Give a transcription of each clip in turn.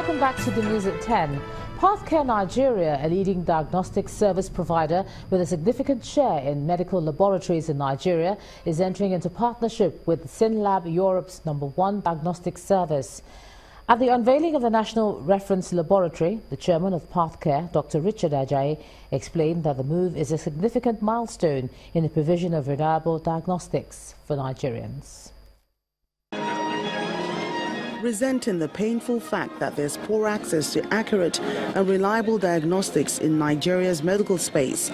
Welcome back to the news at 10. Pathcare Nigeria, a leading diagnostic service provider with a significant share in medical laboratories in Nigeria, is entering into partnership with SynLab, Europe's #1 diagnostic service. At the unveiling of the National Reference Laboratory, the chairman of Pathcare, Dr. Richard Ajayi, explained that the move is a significant milestone in the provision of reliable diagnostics for Nigerians. Resenting the painful fact that there's poor access to accurate and reliable diagnostics in Nigeria's medical space,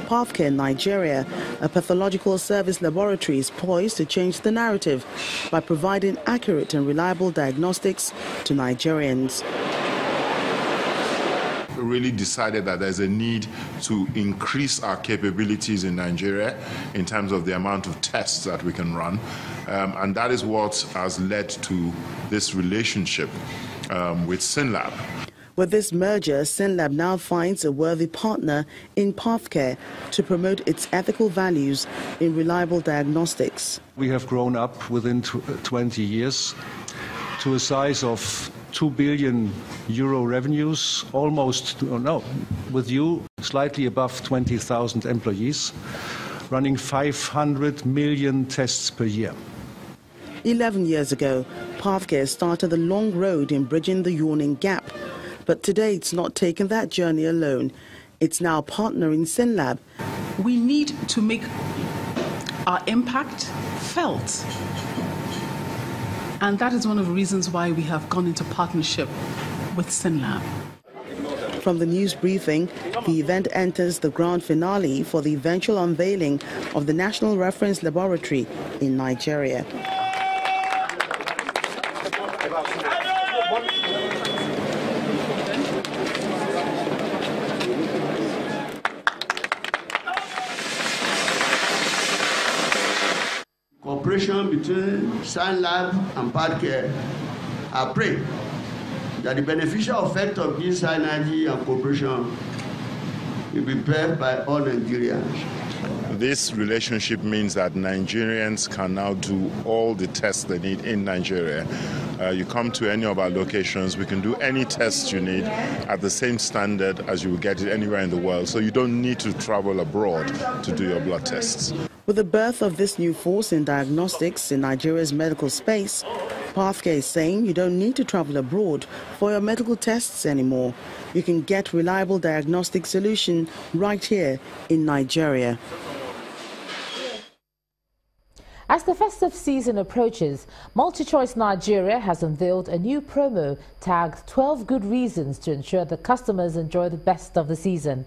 Pathcare Nigeria, a pathological service laboratory, is poised to change the narrative by providing accurate and reliable diagnostics to Nigerians. We really decided that there's a need to increase our capabilities in Nigeria in terms of the amount of tests that we can run. And that is what has led to this relationship with SynLab. With this merger, SynLab now finds a worthy partner in Pathcare to promote its ethical values in reliable diagnostics. We have grown up within 20 years to a size of €2 billion revenues, with you, slightly above 20,000 employees, running 500 million tests per year. 11 years ago, Pathcare started the long road in bridging the yawning gap. But today it's not taken that journey alone. It's now partnering SynLab. We need to make our impact felt. And that is one of the reasons why we have gone into partnership with SynLab. From the news briefing, the event enters the grand finale for the eventual unveiling of the National Reference Laboratory in Nigeria. Cooperation between SynLab and Pathcare, I pray that the beneficial effect of this synergy and cooperation will be felt by all Nigerians. This relationship means that Nigerians can now do all the tests they need in Nigeria. You come to any of our locations, we can do any tests you need at the same standard as you will get it anywhere in the world, so you don't need to travel abroad to do your blood tests. With the birth of this new force in diagnostics in Nigeria's medical space, Pathcare is saying you don't need to travel abroad for your medical tests anymore. You can get reliable diagnostic solution right here in Nigeria. As the festive season approaches, MultiChoice Nigeria has unveiled a new promo tagged 12 Good Reasons to ensure that customers enjoy the best of the season.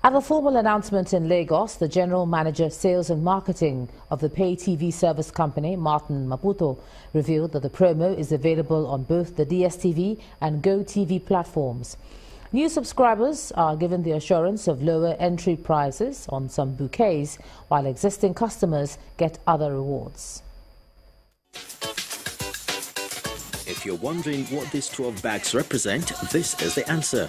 At a formal announcement in Lagos, the General Manager of Sales and Marketing of the pay TV service company, Martin Maputo, revealed that the promo is available on both the DSTV and GoTV platforms. New subscribers are given the assurance of lower entry prices on some bouquets, while existing customers get other rewards. If you're wondering what these 12 bags represent, this is the answer.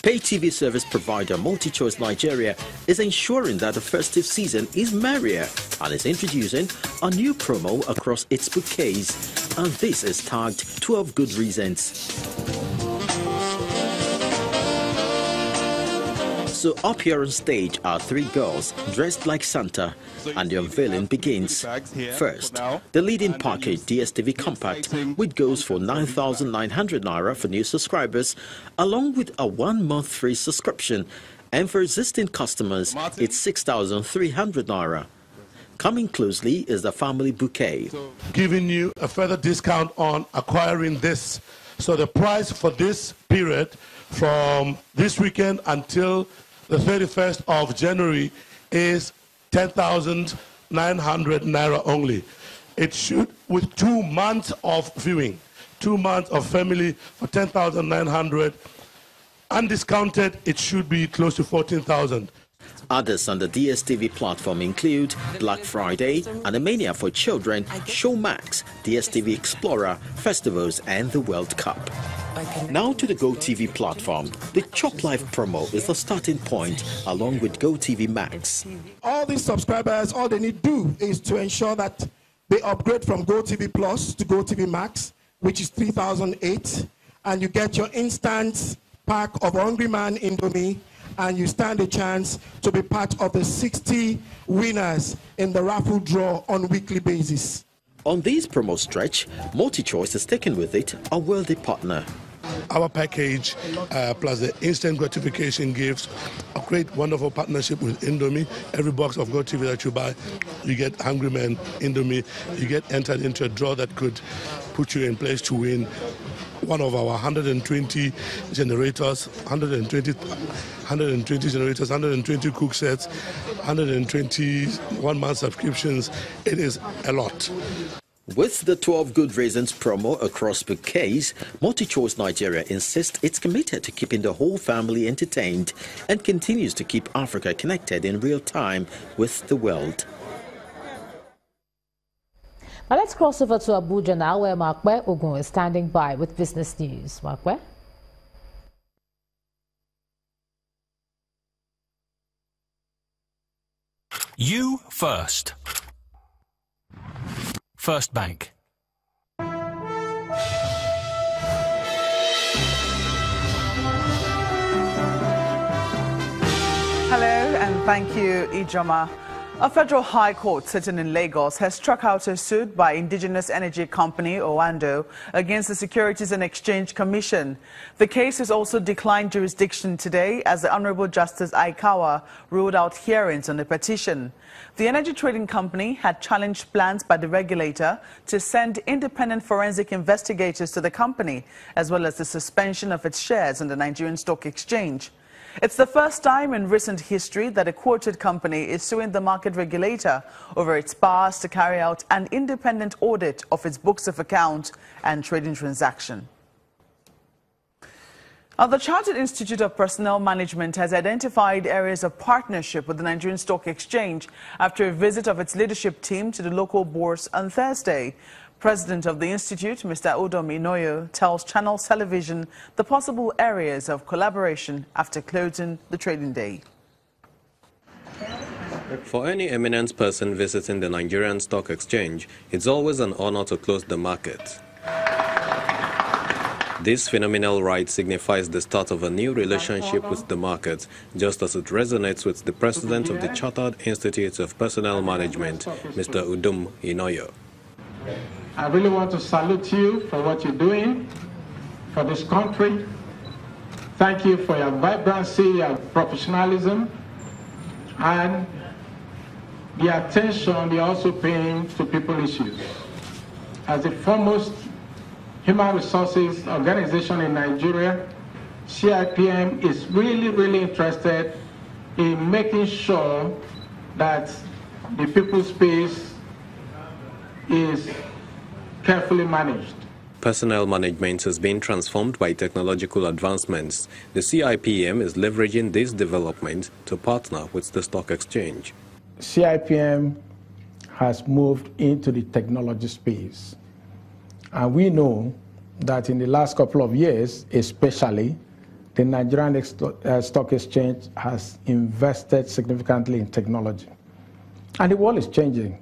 Pay TV service provider MultiChoice Nigeria is ensuring that the festive season is merrier and is introducing a new promo across its bouquets, and this is tagged 12 Good Reasons. So up here on stage are three girls dressed like Santa, and the unveiling begins. First, the leading package DSTV Compact, which goes for 9,900 naira for new subscribers, along with a 1-month free subscription, and for existing customers, it's 6,300 naira. Coming closely is the family bouquet. Giving you a further discount on acquiring this. So the price for this period from this weekend until the 31st of January is 10,900 naira only. It should, with 2 months of viewing, 2 months of family for 10,900, undiscounted, it should be close to 14,000. Others on the DSTV platform include Black Friday, Animania for Children, Showmax, DSTV Explorer, Festivals, and the World Cup. Now to the GoTV platform. The Chop Life promo is the starting point, along with GoTV Max. All these subscribers, all they need to do is to ensure that they upgrade from GoTV Plus to GoTV Max, which is 3,008, and you get your instant pack of Hungry Man Indomie, and you stand a chance to be part of the 60 winners in the raffle draw on a weekly basis. On this promo stretch, MultiChoice is taking with it a worthy partner. Our package, plus the instant gratification gifts, a great, wonderful partnership with Indomie. Every box of GoTV that you buy, you get Hungry Man Indomie. You get entered into a draw that could put you in place to win one of our 120 generators, 120 generators, 120 cook sets, 120 one-month subscriptions. It is a lot. With the 12 Good Reasons promo across bouquets, MultiChoice Nigeria insists it's committed to keeping the whole family entertained and continues to keep Africa connected in real time with the world. Now let's cross over to Abuja now, where Makwe Ogun is standing by with business news. Makwe? You first. First Bank. Hello and thank you, Ijoma. A federal high court sitting in Lagos has struck out a suit by indigenous energy company Owando against the Securities and Exchange Commission. The case has also declined jurisdiction today as the Honorable Justice Aikawa ruled out hearings on the petition. The energy trading company had challenged plans by the regulator to send independent forensic investigators to the company, as well as the suspension of its shares in the Nigerian Stock Exchange. It's the first time in recent history that a quoted company is suing the market regulator over its powers to carry out an independent audit of its books of account and trading transaction. The Chartered Institute of Personnel Management has identified areas of partnership with the Nigerian Stock Exchange after a visit of its leadership team to the local bourse on Thursday. President of the Institute, Mr. Udom Inoyo, tells Channels Television the possible areas of collaboration after closing the trading day. For any eminent person visiting the Nigerian Stock Exchange, it's always an honor to close the market. This phenomenal ride signifies the start of a new relationship with the market, just as it resonates with the president of the Chartered Institute of Personnel Management, Mr. Udom Inoyo. I really want to salute you for what you're doing for this country. Thank you for your vibrancy, your professionalism, and the attention you're also paying to people issues. As the foremost human resources organization in Nigeria, CIPM is really interested in making sure that the people's space is carefully managed. Personnel management has been transformed by technological advancements. The CIPM is leveraging this development to partner with the stock exchange. CIPM has moved into the technology space. And we know that in the last couple of years, especially, the Nigerian Stock Exchange has invested significantly in technology. And the world is changing.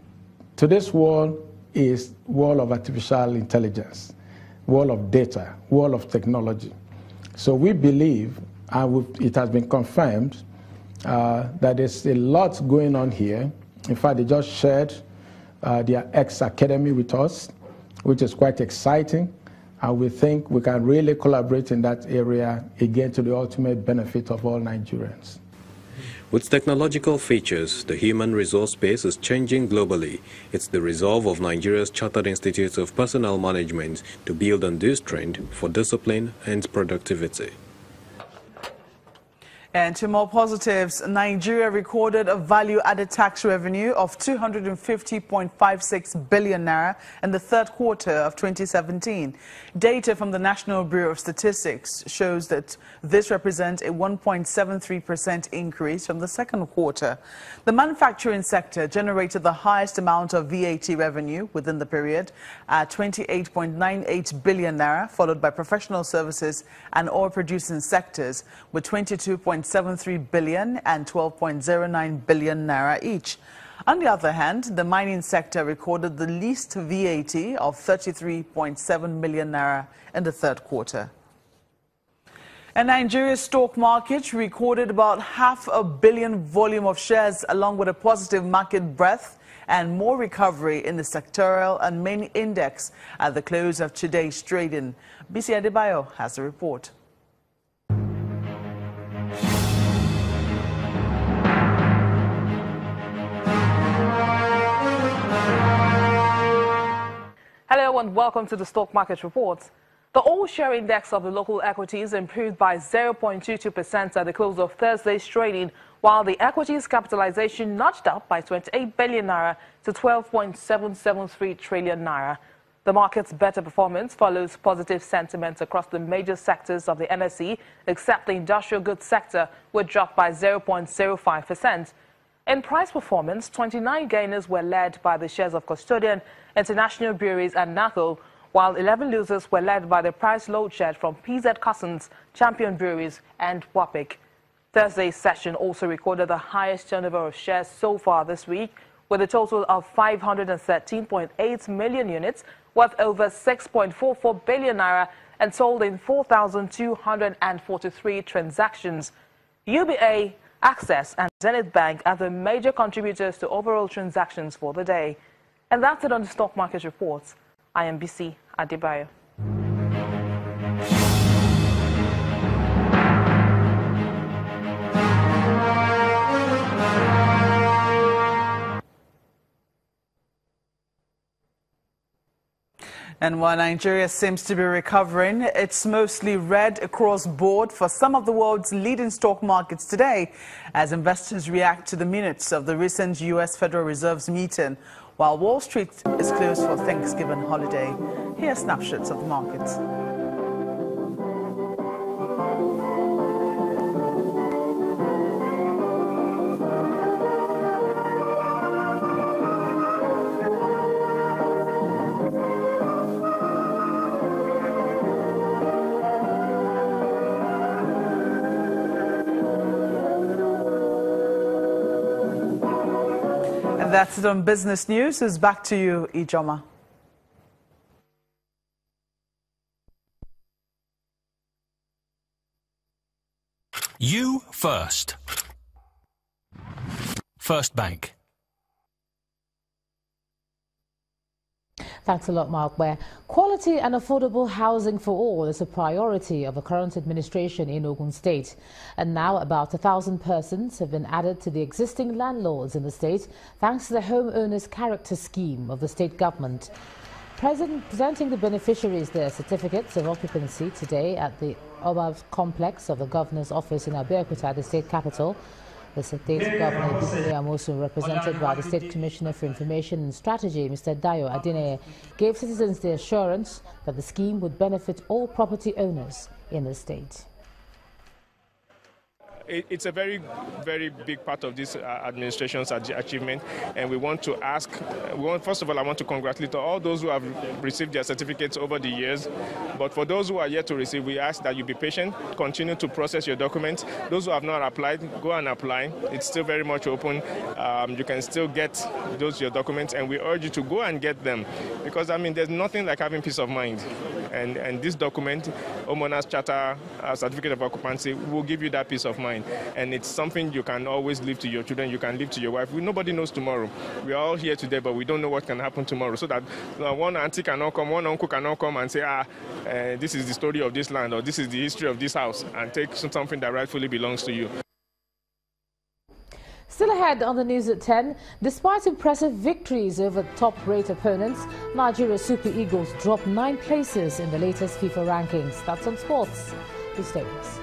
Today's world is world of artificial intelligence, world of data, world of technology. So we believe, and it has been confirmed, that there's a lot going on here. In fact, they just shared their X Academy with us, which is quite exciting. And we think we can really collaborate in that area, again, to the ultimate benefit of all Nigerians. With technological features, the human resource space is changing globally. It's the resolve of Nigeria's Chartered Institute of Personnel Management to build on this trend for discipline and productivity. And to more positives, Nigeria recorded a value-added tax revenue of 250.56 billion naira in the third quarter of 2017. Data from the National Bureau of Statistics shows that this represents a 1.73% increase from the second quarter. The manufacturing sector generated the highest amount of VAT revenue within the period at 28.98 billion naira, followed by professional services and oil-producing sectors with 22.73 billion and 12.09 billion naira each. On the other hand, the mining sector recorded the least VAT of 33.7 million naira in the third quarter. And Nigeria's stock market recorded about 500 million volume of shares, along with a positive market breadth and more recovery in the sectoral and main index at the close of today's trading. BC Adebayo has the report. Hello and welcome to the Stock Market Report. The all-share index of the local equities improved by 0.22% at the close of Thursday's trading, while the equities capitalization nudged up by 28 billion naira to 12.773 trillion naira. The market's better performance follows positive sentiment across the major sectors of the NSE, except the industrial goods sector, which dropped by 0.05%. In price performance, 29 gainers were led by the shares of Custodian, International Breweries and NACO, while 11 losers were led by the price load shed from PZ Cussons, Champion Breweries and Wapik. Thursday's session also recorded the highest turnover of shares so far this week, with a total of 513.8 million units, worth over 6.44 billion naira, and sold in 4,243 transactions. UBA, Access and Zenith Bank are the major contributors to overall transactions for the day. And that's it on the Stock Market Reports. I am BC Adebayo. And while Nigeria seems to be recovering, it's mostly red across board for some of the world's leading stock markets today, as investors react to the minutes of the recent U.S. Federal Reserve's meeting, while Wall Street is closed for Thanksgiving holiday. Here are snapshots of the markets. And that's it on business news. It's back to you, Ijoma. You first. First Bank. Thanks a lot, Mark. Where quality and affordable housing for all is a priority of the current administration in Ogun State. And now about 1,000 persons have been added to the existing landlords in the state thanks to the Homeowners Character Scheme of the state government. Presenting the beneficiaries their certificates of occupancy today at the Obab complex of the Governor's office in Abeokuta, the state capital. The State Governor, Amosu, represented by the State Commissioner for Information and Strategy, Mr. Dayo Adine, gave citizens the assurance that the scheme would benefit all property owners in the state. It's a very, very big part of this administration's achievement, and we want to ask, first of all, I want to congratulate all those who have received their certificates over the years, but for those who are yet to receive, we ask that you be patient, continue to process your documents. Those who have not applied, go and apply. It's still very much open. You can still get your documents, and we urge you to go and get them, because, I mean, there's nothing like having peace of mind. And this document, Homeowners Charter Certificate of Occupancy, will give you that peace of mind. And it's something you can always leave to your children, you can leave to your wife. Nobody knows tomorrow. We are all here today, but we don't know what can happen tomorrow. So that one auntie cannot come, one uncle cannot come and say, this is the story of this land, or this is the history of this house, and take something that rightfully belongs to you. Still ahead on the news at 10, despite impressive victories over top-rate opponents, Nigeria's Super Eagles dropped 9 places in the latest FIFA rankings. That's on sports. Please stay with us.